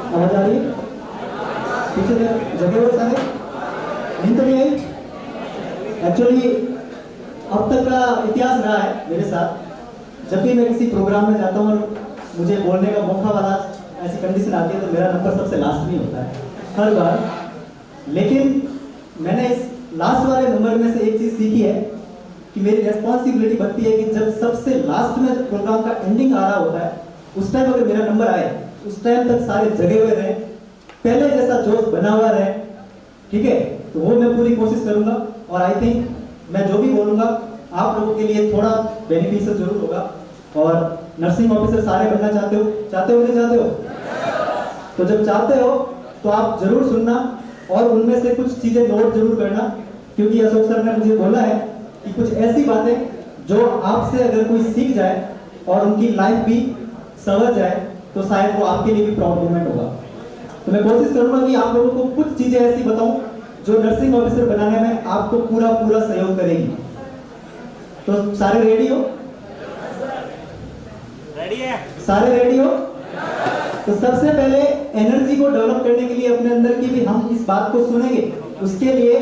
आवाज आ रही है? पीछे जगह और सारे नींद तो नहीं आई? एक्चुअली अब तक का इतिहास रहा है मेरे साथ, जब भी मैं किसी प्रोग्राम में जाता हूँ और मुझे बोलने का मौका वाला ऐसी कंडीशन आती है तो मेरा नंबर सबसे लास्ट में होता है हर बार। लेकिन मैंने इस लास्ट वाले नंबर में से एक चीज़ सीखी है कि मेरी रेस्पॉन्सिबिलिटी बनती है कि जब सबसे लास्ट में प्रोग्राम का एंडिंग आ रहा होता है उस टाइम अगर मेरा नंबर आए उस टाइम तक सारे जगे हुए रहे, पहले जैसा जोश बना हुआ रहे, ठीक है? तो वो मैं पूरी कोशिश करूंगा और आई थिंक मैं जो भी बोलूंगा आप लोगों के लिए थोड़ा बेनिफिशियल जरूर होगा। और नर्सिंग ऑफिसर सारे बनना चाहते हो नहीं चाहते हो? तो जब चाहते हो तो आप जरूर सुनना और उनमें से कुछ चीजें नोट जरूर करना, क्योंकि अशोक सर ने मुझे बोला है कि कुछ ऐसी बातें जो आपसे अगर कोई सीख जाए और उनकी लाइफ भी समझ जाए तो शायद वो आपके लिए भी प्राउड मोमेंट होगा। तो मैं कोशिश करूंगा कि आप लोगों को कुछ चीजें ऐसी बताऊं जो नर्सिंग ऑफिसर बनाने में आपको पूरा सहयोग करेगी। तो सारे रेडी हो? रेडी है? सारे रेडी हो? तो सबसे पहले एनर्जी को डेवलप करने के लिए अपने अंदर की भी हम इस बात को सुनेंगे, उसके लिए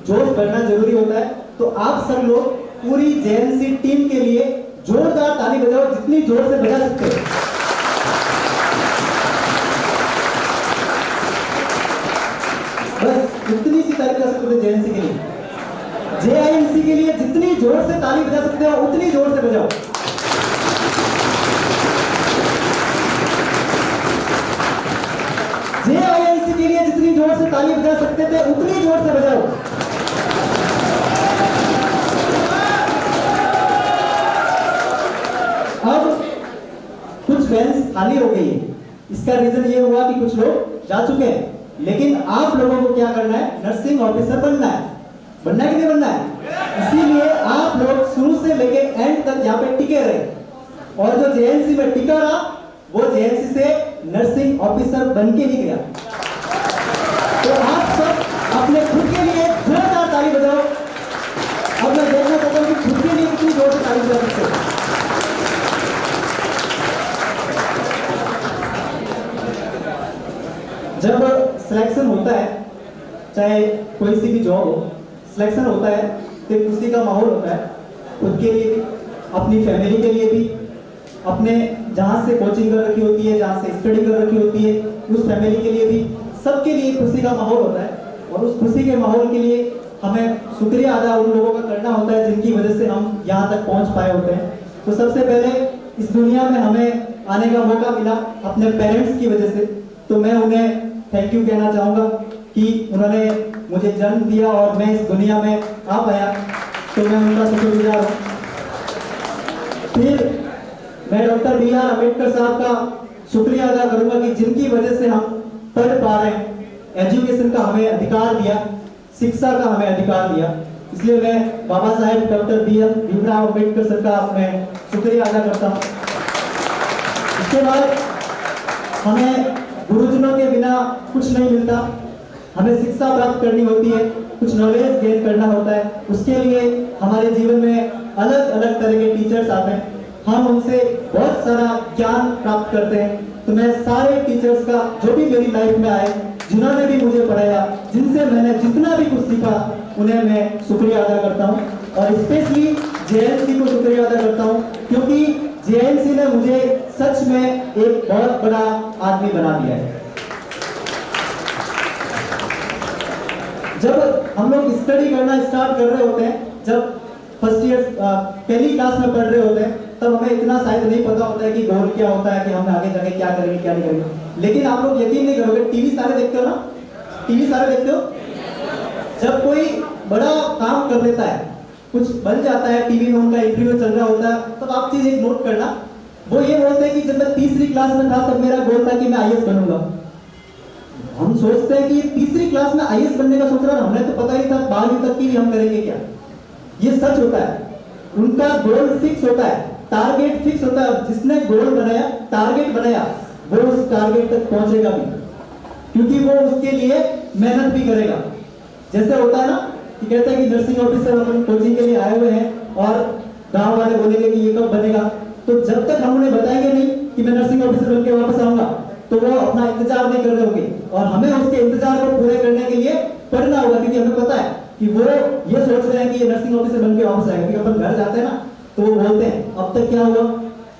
जोश भरना जरूरी होता है। तो आप सब लोग पूरी जेएनसी टीम के लिए जोरदार ताली बजाओ, जितनी जोर से बजा सकते हो। बस इतनी सी ताली बजा सकते हो जेएनसी के लिए, जेआईएमसी के लिए जितनी जोर से ताली बजा सकते हो उतनी जोर से बजाओ। जेआईएमसी के लिए जितनी जोर से ताली बजा सकते थे उतनी जोर से बजाओ। अब कुछ वैन्स खाली हो गई है, इसका रीजन ये हुआ कि कुछ लोग जा चुके हैं, लेकिन आप लोगों को क्या करना है? नर्सिंग ऑफिसर बनना है। बनना है कि नहीं बनना है? इसीलिए आप लोग शुरू से लेके एंड तक यहाँ पे टिके रहे, और जो जेएनसी में टिका रहा वो जेएनसी से नर्सिंग ऑफिसर बन के ही गया। तो आप सब अपने खुद के लिए जोरदार ताली बजाओ। अब मैं देखना चाहता हूँ कि खुद के लिए कितनी जोर से ताली बजा सकते हो। जब सिलेक्शन होता है, चाहे कोई सी भी जॉब हो, सिलेक्शन होता है तो एक खुशी का माहौल होता है, खुद के लिए भी, अपनी फैमिली के लिए भी, अपने जहाँ से कोचिंग कर रखी होती है, जहाँ से स्टडी कर रखी होती है, उस फैमिली के लिए भी, सबके लिए खुशी का माहौल होता है। और उस खुशी के माहौल के लिए हमें शुक्रिया अदा उन लोगों का करना होता है जिनकी वजह से हम यहाँ तक पहुँच पाए होते हैं। तो सबसे पहले इस दुनिया में हमें आने का मौका मिला अपने पेरेंट्स की वजह से, तो मैं उन्हें थैंक यू कहना चाहूँगा कि उन्होंने मुझे जन्म दिया और मैं इस दुनिया में आ पाया, तो मैं उनका शुक्रगुजार हूँ। फिर मैं डॉक्टर बी.आर. अम्बेडकर साहब का शुक्रिया अदा करूंगा कि जिनकी वजह से हम पढ़ पा रहे हैं, एजुकेशन का हमें अधिकार दिया, शिक्षा का हमें अधिकार दिया। इसलिए मैं बाबा साहेब डॉक्टर भीमराव अम्बेडकर सर का मैं शुक्रिया अदा करता हूँ। इसके बाद हमें गुरुजनों के बिना कुछ नहीं मिलता, हमें शिक्षा प्राप्त करनी होती है, कुछ नॉलेज गेन करना होता है। उसके लिए हमारे जीवन में अलग अलग तरह के टीचर्स आते हैं, हम उनसे बहुत सारा ज्ञान प्राप्त करते हैं। तो मैं सारे टीचर्स का जो भी मेरी लाइफ में आए, जिन्होंने भी मुझे पढ़ाया, जिनसे मैंने जितना भी कुछ सीखा, उन्हें मैं शुक्रिया अदा करता हूँ। और स्पेशली जेएनसी को शुक्रिया अदा करता हूँ, क्योंकि जेएनसी ने मुझे सच में एक बहुत बड़ा आदमी बना दिया है। जब हम लोग स्टडी करना स्टार्ट कर रहे होते हैं, जब फर्स्ट ईयर पहली क्लास में पढ़ रहे होते हैं, तब हमें इतना शायद नहीं पता होता है कि गोल क्या होता है, कि हम आगे जाके क्या करेंगे क्या नहीं करेंगे। लेकिन आप लोग यकीन नहीं करोगे, टीवी सारे देखते हो ना? टीवी सारे देखते हो? जब कोई बड़ा काम कर लेता है, कुछ बन जाता है, टीवी में उनका इंटरव्यू चल रहा होता है, तब आप चीज एक नोट करना, वो ये बोलते हैं कि जब मैं तीसरी क्लास में था तब मेरा गोल था कि मैं आईएएस बनूंगा। हम सोचते हैं कि तीसरी क्लास में आईएएस बनने का सोच रहा है, हमें तो पता ही था 12वीं तक की भी हम करेंगे क्या। ये सच होता है, उनका गोल फिक्स होता है, टारगेट फिक्स होता है। जिसने गोल बनाया, टारगेट बनाया, वो उस टारगेट तक पहुंचेगा भी, क्योंकि वो उसके लिए मेहनत भी करेगा। जैसे होता है ना कि कहते हैं कि नर्सिंग ऑफिसर अपन कोचिंग के लिए आए हुए हैं और गांव वाले बोलेंगे कि ये कब बनेगा, तो जब तक हम उन्हें बताएंगे नहीं कि मैं नर्सिंग ऑफिसर बनके वापस आऊंगा, तो वो अपना इंतजार नहीं कर रहे होंगे और हमें उसके इंतजार को पूरे करने के लिए पढ़ना होगा, क्योंकि हमें पता है कि वो ये सोच रहे हैं कि ये नर्सिंग ऑफिसर बनके वापस आएगा। क्योंकि अपन घर जाते हैं ना तो वो बोलते हैं अब तक क्या हुआ,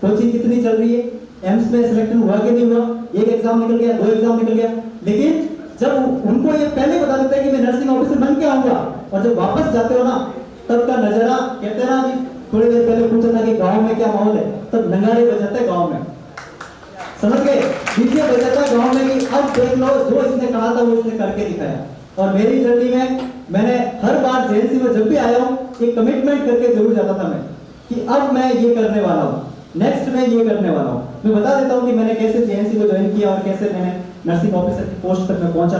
कोचिंग कितनी चल रही है, एम्स में सिलेक्शन हुआ कि नहीं हुआ, एक एग्जाम निकल गया, 2 एग्जाम निकल गया। लेकिन जब उनको ये पहले बता देते हैं कि मैं नर्सिंग ऑफिसर बन के आऊंगा, और जब वापस जाते हो ना तब का नजारा, कहते हैं ना अभी थोड़ी देर पहले पूछा था कि गांव में क्या माहौल है, तब नगाड़े बजाते हैं गांव में, समझ गए, डीजे बजाता है गांव में कि अब देख लो जो इसने कहा था वो इसने करके दिखाया। और मेरी जर्नी में मैंने हर बार जेएनसी में जब भी आया हूँ एक कमिटमेंट करके जरूर जाता था मैं कि अब मैं ये करने वाला हूँ, नेक्स्ट मैं ये करने वाला हूँ। मैं बता देता हूँ कि मैंने कैसे जेएनसी को ज्वाइन किया और कैसे मैंने नर्सिंग ऑफिसर की पोस्ट तक में पहुंचा।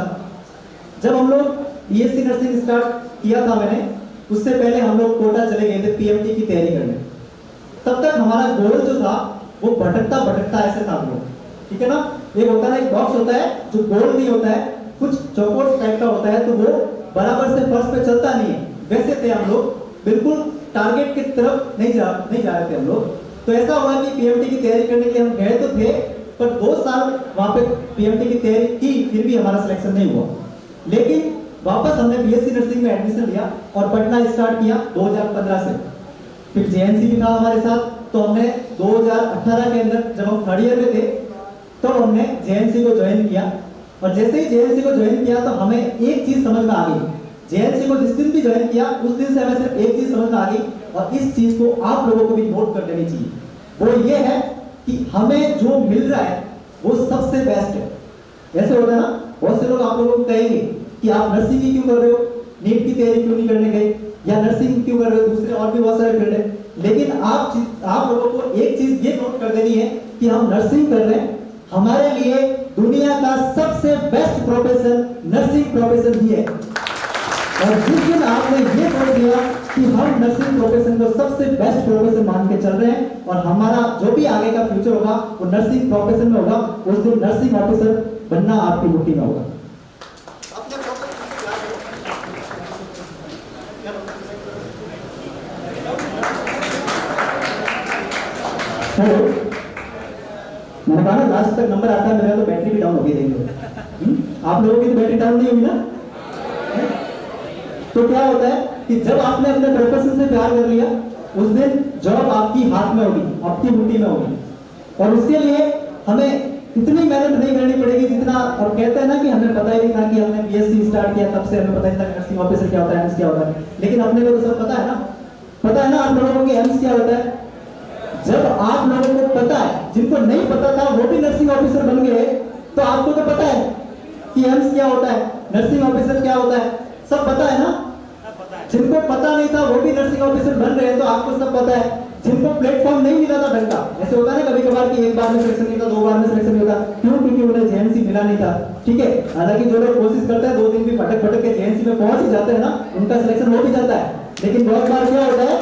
जब हम लोग बीएससी नर्सिंग स्टार्ट किया था मैंने, उससे पहले हम लोग कोटा चले गए थे पीएमटी की तैयारी करने। तब तक हमारा गोल जो था वो भटकता भटकता ऐसे था हम लोग, ठीक है ना। एक होता है, एक बॉक्स होता है जो गोल नहीं होता है, कुछ चौकोर टाइप का होता है, तो वो बराबर से फर्श पे चलता नहीं है, वैसे थे हम लोग, बिल्कुल टारगेट की तरफ नहीं जा रहे थे हम लोग। तो ऐसा हुआ कि पीएमटी की तैयारी करने के लिए हम गए तो थे, पर 2 साल वहां पे पीएमटी की तैयारी की, फिर भी हमारा सिलेक्शन नहीं हुआ। लेकिन वापस हमने बीएससी नर्सिंग में एडमिशन लिया और पढ़ना स्टार्ट किया 2015 से। फिर जेएनसी भी था हमारे साथ, तो हमने 2018 के अंदर जब हम 3rd ईयर में थे तो हमने जेएनसी को ज्वाइन किया। और जैसे ही जेएनसी को ज्वाइन किया तो हमें एक चीज समझ में आ गई, जेएनसी को जिस दिन भी ज्वाइन किया उस दिन से हमें सिर्फ एक चीज समझ में आ गई, और इस चीज को आप लोगों को भी नोट कर लेनी चाहिए। वो ये है कि हमें जो मिल रहा है वो सबसे बेस्ट है। ऐसे होता है ना, बहुत से लोग आप लोगों को कहेंगे कि आप नर्सिंग ही क्यों कर रहे हो, नीट की तैयारी क्यों नहीं करने गए, या नर्सिंग क्यों कर रहे हो, दूसरे और भी बहुत सारे फील्ड है। लेकिन आप लोगों को एक चीज ये नोट कर देनी है कि हम नर्सिंग कर रहे हैं, हमारे लिए दुनिया का सबसे बेस्ट प्रोफेशन नर्सिंग प्रोफेशन ही है। और जिस दिन आपने ये सोच लिया कि हम नर्सिंग प्रोफेशन को सबसे बेस्ट प्रोफेशन मान के चल रहे हैं और हमारा जो भी आगे का फ्यूचर होगा वो नर्सिंग प्रोफेशन में होगा, उस दिन नर्सिंग ऑफिसर बनना आपकी मुट्ठी में होगा। हेलो, मैंने कहा ना लास्ट तक नंबर आता है मेरा, तो बैटरी भी डाउन हो गई देंगे। आप लोगों की तो बैटरी डाउन नहीं होगी ना। तो क्या होता है कि जब आपने अपने प्रोफेशन से प्यार कर लिया उस दिन जॉब आपकी हाथ में होगी, आपकी मुट्ठी में होगी। और उसके लिए हमें इतनी मेहनत नहीं करनी पड़ेगी जितना, और कहते हैं ना कि हमें पता ही नहीं था कि हमने बीएससी स्टार्ट किया तब से हमें पता ही था नर्सिंग ऑफिसर क्या होता है, एम्स क्या होता है। लेकिन अपने को तो सब पता है ना, पता है ना आप लोगों को एम्स क्या होता है। जब आप लोगों को पता है, जिनको नहीं पता था वो भी नर्सिंग ऑफिसर बन गए, तो आपको तो पता है कि एम्स क्या होता है, नर्सिंग ऑफिसर क्या होता है, सब पता है ना। जिनको पता नहीं था वो भी नर्सिंग ऑफिसर बन रहे हैं, तो आपको सब पता है। जिनको प्लेटफॉर्म नहीं मिला था ढंग का, ऐसे होता है ना कभी कभार कि एक बार में सिलेक्शन नहीं था, 2 बार में सिलेक्शन नहीं होता, क्यों? क्योंकि उन्हें जेएनसी मिला नहीं था, ठीक है। हालांकि जो लोग कोशिश करते हैं 2 दिन भी भटक भटक के जेएनसी में पहुंच ही जाते हैं ना, उनका सिलेक्शन हो भी जाता है। लेकिन बहुत बार क्या होता है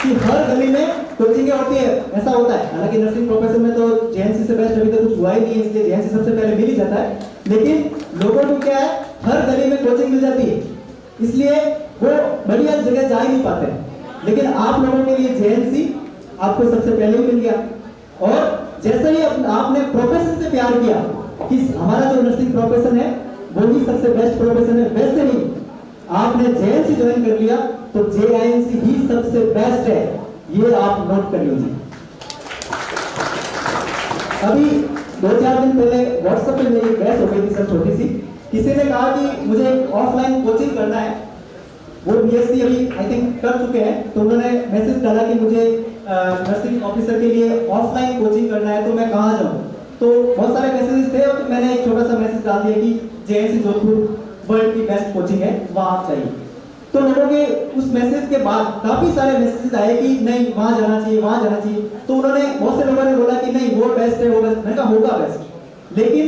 कि हर गली में कोचिंगें होती है, ऐसा होता है। हालांकि नर्सिंग प्रोफेशन में तो जेएनसी से बेस्ट अभी तक कुछ हुआ ही नहीं है, इसलिए जेएनसी सबसे पहले मिल ही जाता है। लेकिन लोगों को क्या है, हर गली में कोचिंग मिल जाती है, इसलिए वो बढ़िया जगह जा ही नहीं पाते। लेकिन आप लोगों के लिए जेएनसी आपको सबसे पहले ही मिल गया। और जैसे ही आपने प्रोफेशन से प्यार किया कि हमारा जो नर्सिंग प्रोफेशन है वो ही सबसे बेस्ट प्रोफेशन है, वैसे ही आपने जेएनसी ज्वाइन कर लिया तो जेएनसी ही सबसे बेस्ट है, ये आप नोट कर लीजिए। अभी 2-4 दिन पहले व्हाट्सएप पे मेरी बहस हो गई थी सर, छोटी सी। किसी ने कहा कि मुझे ऑफलाइन कोचिंग करना है, वो बीएससी अभी आई थिंक कर चुके हैं, तो उन्होंने मैसेज डाला कि मुझे नर्सिंग ऑफिसर के लिए ऑफलाइन कोचिंग करना है, तो मैं कहाँ जाऊँ। तो बहुत सारे मैसेजेस थे, तो मैंने एक छोटा सा मैसेज डाल दिया कि जेएनसी जोधपुर वर्ल्ड की बेस्ट कोचिंग है, वहाँ आप चाहिए। तो लोगों के उस मैसेज के बाद काफी सारे मैसेजेस आए कि नहीं वहाँ जाना चाहिए, वहाँ जाना चाहिए। तो उन्होंने, बहुत से लोगों ने बोला कि नहीं वो बेस्ट है, वो बेस्ट। मैंने कहा होगा बेस्ट, लेकिन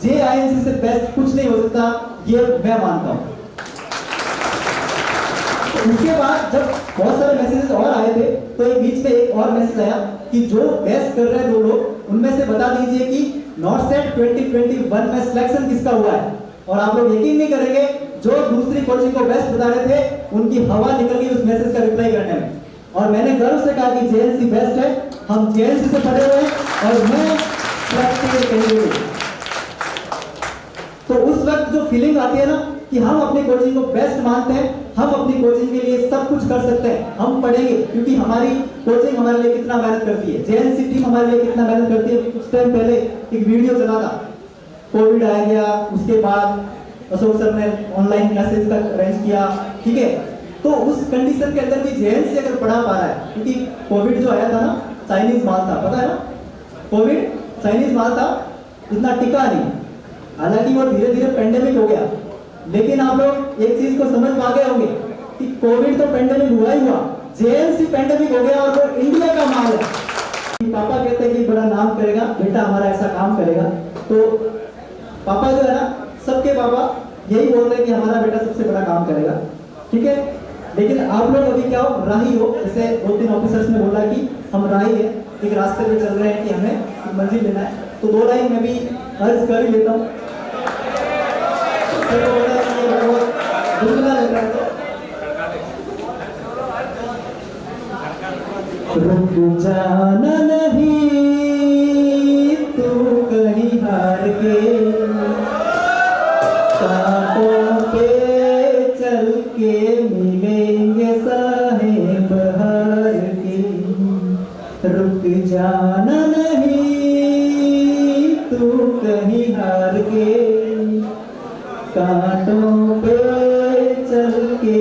जेआईएनसी से बेस्ट कुछ नहीं हो सकता, ये मैं मानता हूँ। उसके बाद जब बहुत सारे मैसेजेस और आए थे, तो एक बीच में एक और मैसेज आया कि जो बेस्ट कर रहे हैं 2 लोग, उनमें से बता दीजिए कि नॉर्सेट 2021 में सिलेक्शन किसका हुआ है। और आप लोग यकीन नहीं करेंगे, जो दूसरी कोचिंग को बेस्ट बता रहे थे उनकी हवा निकल गई उस मैसेज का रिप्लाई करने में। और मैंने गर्व से कहा कि जेएनसी बेस्ट है, हम जेएनसी से पढ़े हुए हैं। और मैं selected candidate। तो उस वक्त जो फीलिंग आती है ना कि हम अपनी कोचिंग को बेस्ट मानते हैं, हम अपनी कोचिंग के लिए सब कुछ कर सकते हैं, हम पढ़ेंगे क्योंकि हमारी कोचिंग हमारे लिए कितना मेहनत करती है, जेएनसी टीम हमारे लिए कितना मेहनत करती है। कुछ टाइम पहले एक वीडियो चला था, कोविड आ गया, उसके बाद अशोक सर ने ऑनलाइन क्लासेस का अरेंज किया, ठीक है। तो उस कंडीशन के अंदर भी जेएनसी अगर पढ़ा पा रहा है, क्योंकि कोविड जो आया था ना चाइनीज माल था, पता है ना, कोविड चाइनीज माल था, इतना टिका नहीं, हालांकि वो धीरे धीरे पेंडेमिक हो गया। लेकिन आप लोग एक चीज को समझ पा गए होंगे कि कोविड तो पेंडेमिक हुआ ही हुआ, जेएनसी पेंडेमिक हो गया और वो इंडिया का माल है। पापा कहते हैं कि बड़ा नाम करेगा, बेटा हमारा ऐसा काम करेगा। तो पापा जो है ना, सबके पापा यही बोलते हैं कि हमारा बेटा सबसे बड़ा काम करेगा, ठीक है। लेकिन आप लोग अभी क्या हो, राही हो, जैसे 2-3 ऑफिसर्स ने बोला कि हम राही है, एक रास्ते पे चल रहे हैं कि हमें एक मंजिल लेना है। तो 2 लाइन में भी अर्ज कर ही लेता हूँ। रुक जाना नहीं तू कहीं हार के, कांटों पे चल के मिलेंगे साहेब हार के। रुक जाना नहीं तू कहीं हार के, कांटों पे चल के